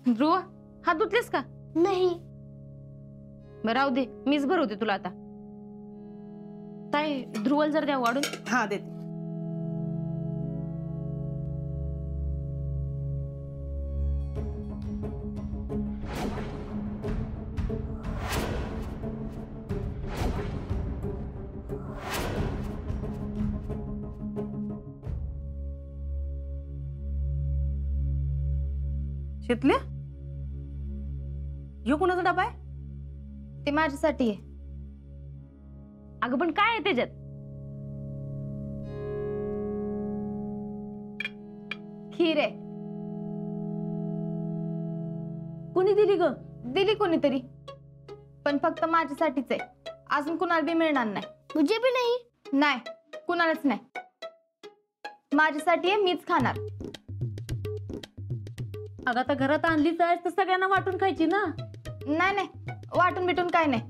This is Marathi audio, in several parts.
ध्रुव, हात धुतलेस का? नाही. बरं राहू दे, मीच भरवते तुला आता. ताई, ध्रुवल जर द्या वाढून. हा देते. शितल्या, ह्यो कोणाचा डबा आहे? ते माझ्यासाठी आहे. अगं पण काय आहे त्याच्यात? खीर आहे. कुणी दिली ग? दिली कोणीतरी, पण फक्त माझ्यासाठीच आहे. अजून कुणाला बी मिळणार नाही. मुझे भी नहीं. नाही, कुणालाच नाही. माझ्यासाठी आहे, मीच खाणार. अगं आता घरात आणलीच आहेस तर सगळ्यांना वाटून खायची ना. नाही नाही, वाटून बिटून काय नाही,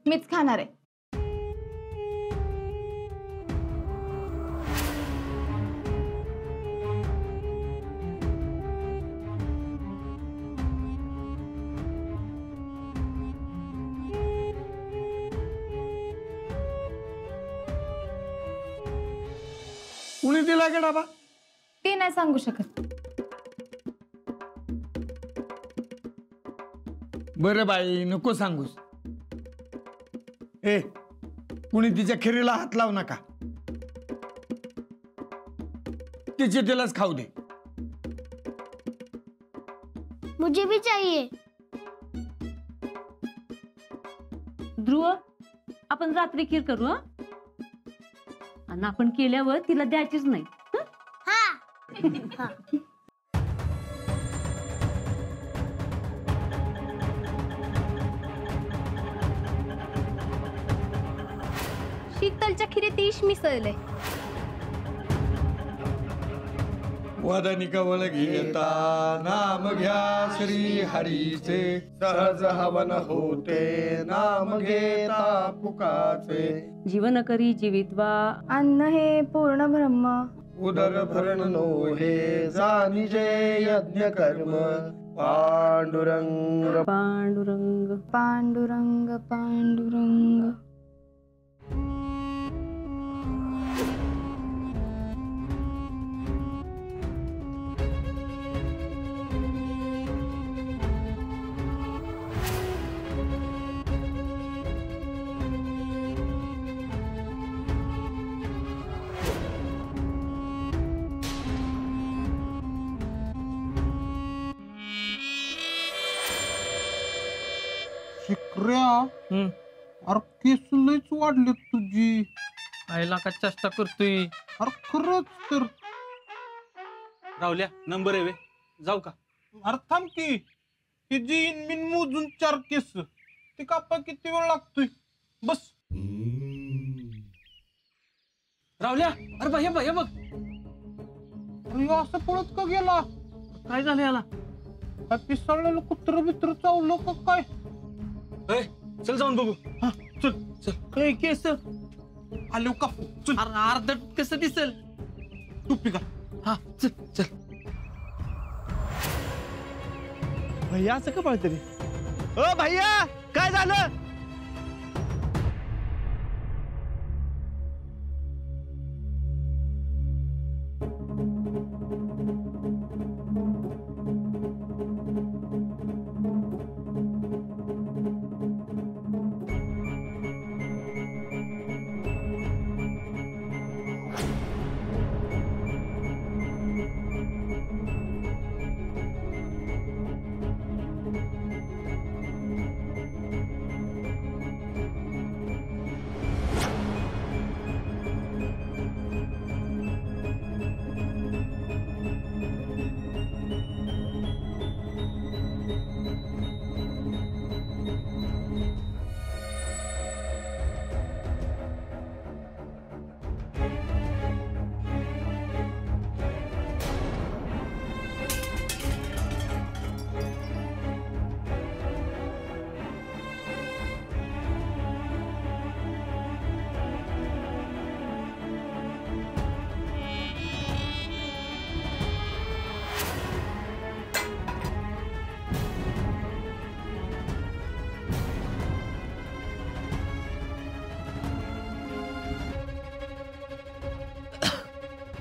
मीच खाणार आहे. कुणी दिला का डबा? ते नाही सांगू शकत. बरं बाई, नको सांगूस. ए, कुणी तिच्या खिरीला हात लावू नका. तिचे तिलाच खाऊ दे. मुझे भी चाहिए. ध्रुव, आपण रात्री खीर करू. हा, आणि आपण केल्यावर तिला द्यायचीच नाही. हा. शीतलच्या खिरीत ईश मिसळलंय. वदनी कवळ घेता नाम घ्या श्री हरीचे, सहज हवन होते नाम घेता पुकाचे. जीवन करी जीवित्वा, अन्न हे पूर्ण ब्रह्म. उदर भरण नो हे जानिजे यज्ञ कर्म. पांडुरंग पांडुरंग पांडुरंग पांडुरंग. शिकऱ्या, अरे केस लयच वाढलेत तुझी. आईला का चेष्टा करतोय? अरे खरंच तर. राहुल्या, नंबर आहे वे, जाऊ का? अरे थांब की, ही जीन बिन मोजून 4 केस. ते कापा किती वेळ लागतोय? बस. राहुल्या, अरे बघ, हे बघ, हे बघ. अरे ह्यो असं पळत का गेला? काय झालं याला? काय पिसाळलेलं कुत्र बित्र चावलं का काय? ए, चल जाऊन बघू. हा, चल चल. ए, केस आलो का? चल. अर्ध कसं दिसल? टोपी का? हा, चल चल. भैया असं का पळते रे? ओ भैया, काय झालं?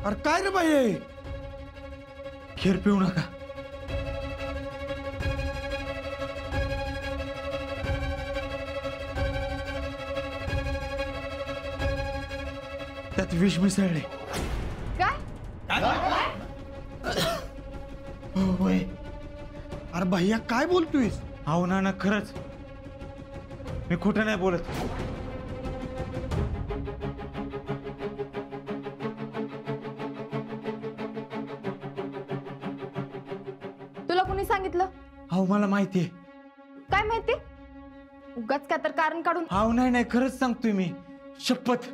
अरे काय रे बाई, खीर पिऊ नका. त्यात विष मिसळले. काय हो होय. अरे भैया काय बोलतोयस? अहो नाना खरंच मी खोटं नाही बोलत. तुला कोणी सांगितलं? अहो मला माहितीये. काय माहिती? उगाच काय तर कारण काढून. अहो नाही नाही खरंच सांगतोय मी, शपथ.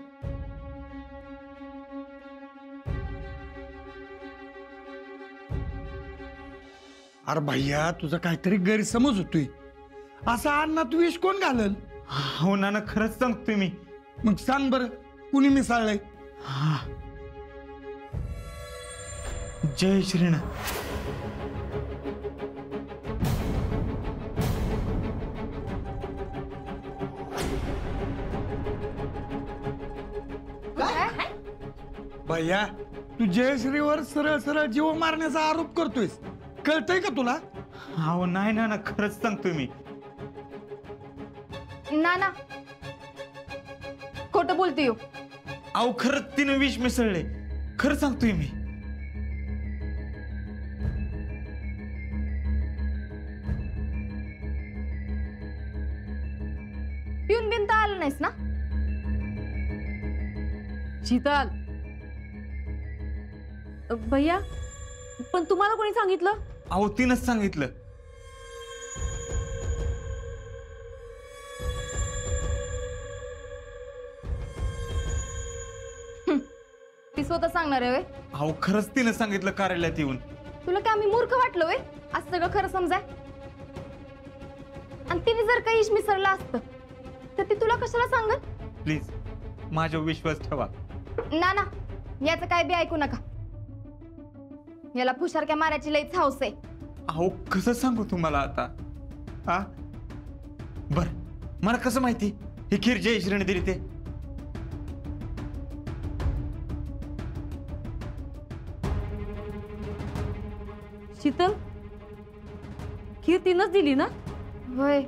अरे भैया तुझा काहीतरी गैरसमज होतोय. असा अन्नात विष कोण घालल? हो नाना खरंच सांगतोय मी. मग सांग बर, कुणी मिसळलंय? हा, जय श्रीना. भैया तू जयश्रीवर सरळ सरळ जीव मारण्याचा आरोप करतोयस, कळतंय का तुला? अहो नाही नाना खरंच सांगतोय मी. नाना खोटं बोलते हो. अहो खरंच तिने विष मिसळले, खरं सांगतोय मी. पिऊन बिन तर आलं नाहीस ना? शीतल, भैया पण तुम्हाला कोणी सांगितलं? अहो तिनंच सांगितलं. ती स्वतः सांगणार आहे व्हय? अहो खरंच तिनं सांगितलं कार्यालयात येऊन. तुला काय आम्ही मूर्ख वाटलो व्हय असं सगळं खरं समजाय? आणि तिने जर काही इश मिसळलं असतं तर ती तुला कशाला सांगत? प्लीज माझ्यावर विश्वास ठेवा. नाना याचं काय बी ऐकू नका. याला फुशारक्या मारायची लईच हौस आहे. अहो कसं सांगू तुम्हाला आता? हा बर, मला कसं माहिती ही खीर जयश्रीने दिली ते? शीतल, खीर तिनंच दिली ना? होय.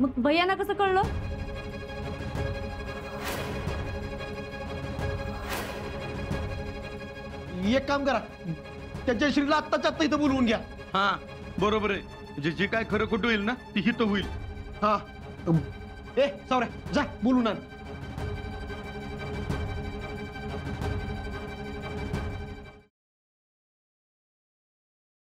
मग भैयाना कसं कळलं? एक काम करा, त्या जयश्रीला आत्ताच्या आत्ता इथं बोलवून घ्या. हा बरोबर आहे. म्हणजे जे काय खरं खोटं होईल ना ती हित होईल. हा ए सावऱ्या जा बोलून आण.